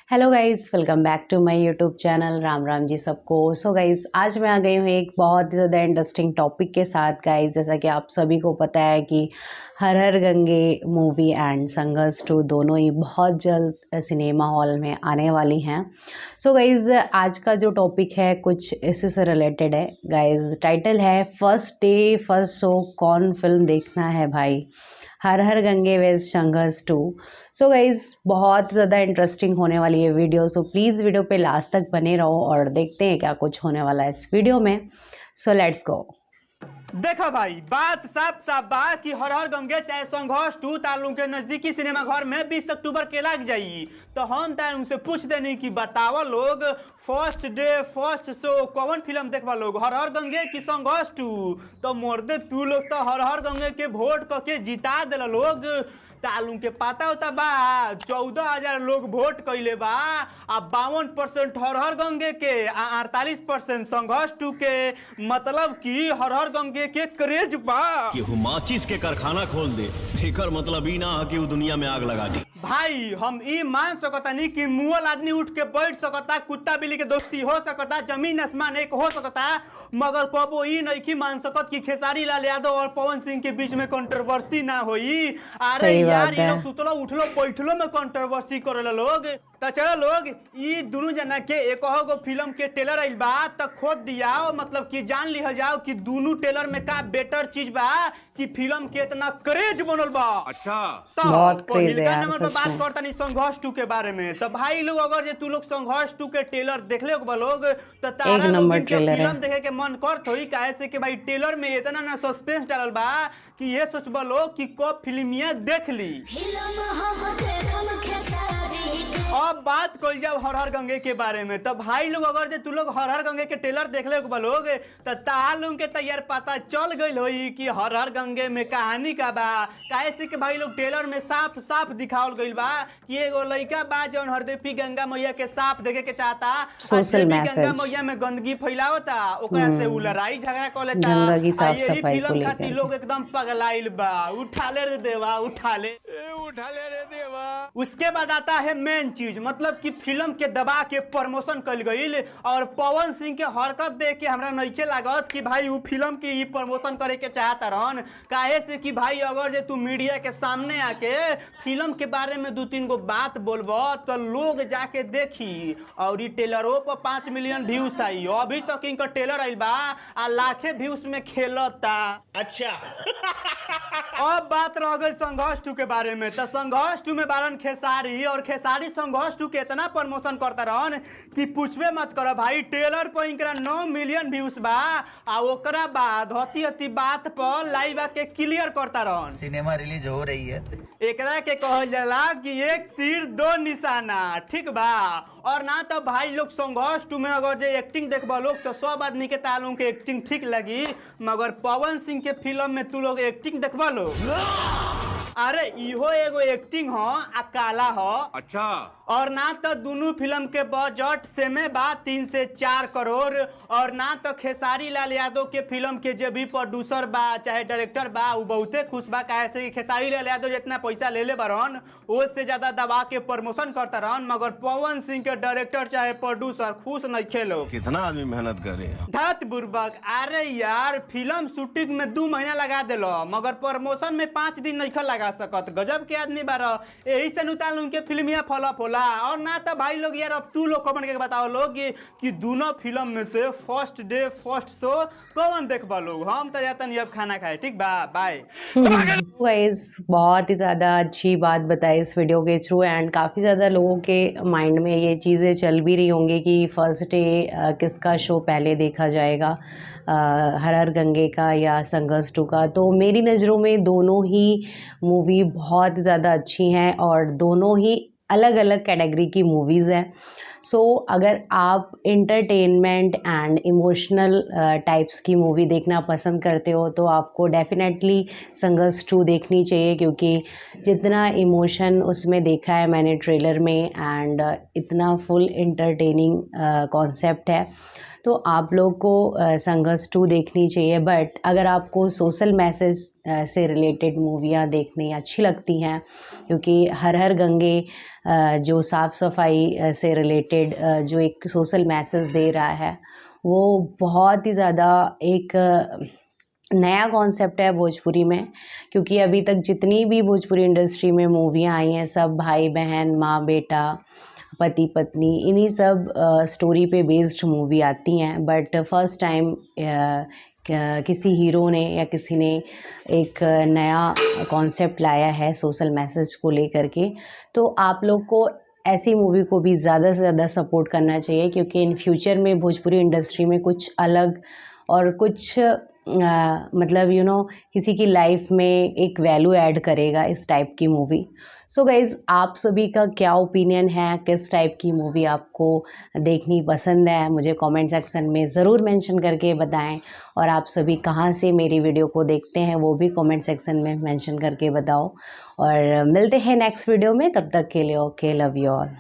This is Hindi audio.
Hello guys, welcome back to my YouTube channel. Ram Ram ji सबको। सो गाइस, आज मैं आ गई हूँ एक बहुत ही ज़्यादा इंटरेस्टिंग टॉपिक के साथ। गाइस, जैसा कि आप सभी को पता है कि हर हर गंगे मूवी एंड संघर्ष 2 दोनों ही बहुत जल्द सिनेमा हॉल में आने वाली हैं। सो गाइस, आज का जो टॉपिक है कुछ इसी से रिलेटेड है। गाइस, टाइटल है फर्स्ट डे फर्स्ट शो, कौन फिल्म देखना है भाई, हर हर गंगे वेज संघर्ष 2। सो गाइज, बहुत ज़्यादा इंटरेस्टिंग होने वाली है वीडियो। सो प्लीज़ वीडियो पे लास्ट तक बने रहो और देखते हैं क्या कुछ होने वाला है इस वीडियो में। So let's go. देखो भाई, बात साफ साफ बा कि हर हर गंगे चाहे संघर्ष 2 तालू के नजदीकी सिनेमा घर में 20 अक्टूबर के लग जाई। तो हम तालू से पूछ देनी कि बतावा लोग, फर्स्ट डे फर्स्ट शो कौन फिल्म देखवा लोग, हर हर गंगे की संघर्ष 2? तो मोर्दे तू लोग तो हर हर गंगे के वोट करके जिता दिला लोग। तालू के पता होता बा 14,000 लोग वोट कैले बा, आ 52% हर हर गंगे के, 48% संघर्ष 2 के। मतलब कि हर हर गंगे के क्रेज बा कि माचिस के कारखाना खोल दे, एकर मतलब ई ना है कि वो दुनिया में आग लगा दी। भाई, हम ई मान सकता नहीं कि मुअल आदमी उठ के बैठ सकता, कुत्ता बिल्ली के दोस्ती हो सकता, जमीन आसमान एक हो सकता, मगर कबो ई नहीं मान सकत कि खेसारी लाल यादव और पवन सिंह के बीच में कंट्रोवर्सी ना होई। अरे यार, ये लोग सुतलो उठलो बैठलो में कंट्रोवर्सी करेला लोग। तो चलो लोग, ई दोनों जना के एक गो फिल्म के ट्रेलर आइल बा, तो खोद दियाओ, मतलब कि जान लिया जाओ कि दोनों ट्रेलर में का बेटर चीज बा कि फिल्म के इतना क्रेज बनल बा। अच्छा, तो बहुत क्रेज है यार, नंबर पर बात करता नहीं संघर्ष 2 के बारे में। तो भाई लोग, अगर जे तू लोग संघर्ष 2 के ट्रेलर देखले हो लोग, तो तारा लोग के फिल्म देखे के मन करत होई, काहे से कि भाई ट्रेलर में इतना ना सस्पेंस डालल बा कि ये सोचबा लोग कि कब फिल्मिया देख ली। अब बात कल जाओ हर हर गंगे के बारे में। तो भाई लोग, अगर जे तू लोग हर हर गंगे के ट्रेलर देखले हो लोग, तो तालुम के तैयार पता चल गई होई कि हर हर गंगे में कहानी का बा। काहे से कि भाई लोग ट्रेलर में साफ साफ दिखावल गइल बा कि एगो लइका बा जौन हरदेपी गंगा मैया के साफ देखे के चाहता, सोशल मैसेज, गंगा मैया में गंदगी फैलावता, ओकरा से उ लड़ाई झगड़ा कर लेता। गंगा की साफ यही सफाई को फिल्म खातिर लेकर लोग एकदम पगलाइल बा। उठा ले रे देवा, उठा ले रे देवा। उसके बाद आता है मेन चीज, मतलब कि फिल्म के दबा के प्रमोशन कल गई। और पवन सिंह के हरकत देख के हमरा नइखे लागत कि भाई वो फिल्म की ई प्रमोशन करे के चाहता रहन। काहे से कि भाई, अगर जे तू मीडिया के सामने आके फिल्म के बारे में 2-3 गो बात बोलबो तो लोग जाके देखी, और ई ट्रेलरों पर 5 मिलियन व्यूज आई। अभी तक इनका ट्रेलर आइल बा आ लाखे व्यूज में खेलता। अच्छा अब बात रह गई संघर्ष 2 के बारे में। तो संघर्ष 2 में बारन खेसारी, और खेसारी संघर्ष 2 के इतना प्रमोशन करता रहन कि पूछबे मत करो भाई। ट्रेलर पर इनकरा 9 मिलियन व्यूज बा, आ ओकरा बाद हती हती बात पर लाइव आके क्लियर करता रहन। सिनेमा रिलीज हो रही है, एकरा के कहल जाला कि एक तीर दो निशाना, ठीक बा। और ना तो भाई लोग संघर्ष 2 में अगर जे एक्टिंग देखबा लोग, तो सब आदमी के तालू के एक्टिंग ठीक लगी, मगर पवन सिंह के फिल्म में तू लोग एक्टिंग देखबा लोग, अरे इहो एगो एक्टिंग हो आ काला हो। अच्छा। और ना तो दोनों फिल्म के बजट सेमे बा, 3 से 4 करोड़। और ना तो खेसारी लाल यादव के फिल्म के जो भी प्रोड्यूसर बा चाहे डायरेक्टर बा, वो बहुते खुश बा। काहे से कि खेसारी लाल यादव जितना पैसा ले ले बारन, उससे ज्यादा दबा के प्रमोशन करता रहन, मगर पवन सिंह के डायरेक्टर चाहे प्रोड्यूसर खुश नहीं खेलो। कितना आदमी मेहनत करे हैं। धत बुर्बक। अरे यार, फिल्म शूटिंग में 2 महीना लगा दिलो, मगर प्रमोशन में 5 दिन नहीं लगा सकत। गजब के आदमी बारा, यही से नुताल उनके फिल्मिया फ्लॉप होला। और ना तो भाई लोग, यार अब तू लोग कमेंट करके बताओ लोग कि दोनों फिल्म में से फर्स्ट डे फर्स्ट शो कौन देखबा लोग। हम तो जाता नहीं अब खाना खाए, ठीक बा, बाय। गाइस, बहुत ही ज़्यादा अच्छी बात बताई इस वीडियो के थ्रू, एंड काफ़ी ज़्यादा लोगों के माइंड में ये चीज़ें चल भी रही होंगी कि फर्स्ट डे किसका शो पहले देखा जाएगा, हर हर गंगे का या संघर्ष 2 का। तो मेरी नज़रों में दोनों ही मूवी बहुत ज़्यादा अच्छी हैं और दोनों ही अलग अलग कैटेगरी की मूवीज़ हैं। सो अगर आप इंटरटेनमेंट एंड इमोशनल टाइप्स की मूवी देखना पसंद करते हो तो आपको डेफिनेटली संघर्ष 2 देखनी चाहिए, क्योंकि जितना इमोशन उसमें देखा है मैंने ट्रेलर में एंड इतना फुल इंटरटेनिंग कॉन्सेप्ट है, तो आप लोग को संघर्ष 2 देखनी चाहिए। बट अगर आपको सोशल मैसेज से रिलेटेड मूवियाँ देखनी अच्छी लगती हैं, क्योंकि हर हर गंगे जो साफ़ सफाई से रिलेटेड जो एक सोशल मैसेज दे रहा है, वो बहुत ही ज़्यादा एक नया कॉन्सेप्ट है भोजपुरी में। क्योंकि अभी तक जितनी भी भोजपुरी इंडस्ट्री में मूवियाँ आई हैं, सब भाई बहन, माँ बेटा, पति पत्नी, इन्हीं सब स्टोरी पे बेस्ड मूवी आती हैं। बट फर्स्ट टाइम किसी हीरो ने या किसी ने एक नया कॉन्सेप्ट लाया है सोशल मैसेज को लेकर के। तो आप लोग को ऐसी मूवी को भी ज़्यादा से ज़्यादा सपोर्ट करना चाहिए, क्योंकि इन फ्यूचर में भोजपुरी इंडस्ट्री में कुछ अलग और कुछ मतलब किसी की लाइफ में एक वैल्यू ऐड करेगा इस टाइप की मूवी। सो गाइज़, आप सभी का क्या ओपिनियन है, किस टाइप की मूवी आपको देखनी पसंद है, मुझे कमेंट सेक्शन में ज़रूर मेंशन करके बताएं। और आप सभी कहाँ से मेरी वीडियो को देखते हैं वो भी कमेंट सेक्शन में मेंशन करके बताओ। और मिलते हैं नेक्स्ट वीडियो में, तब तक के लिए ओके, लव यू ऑल।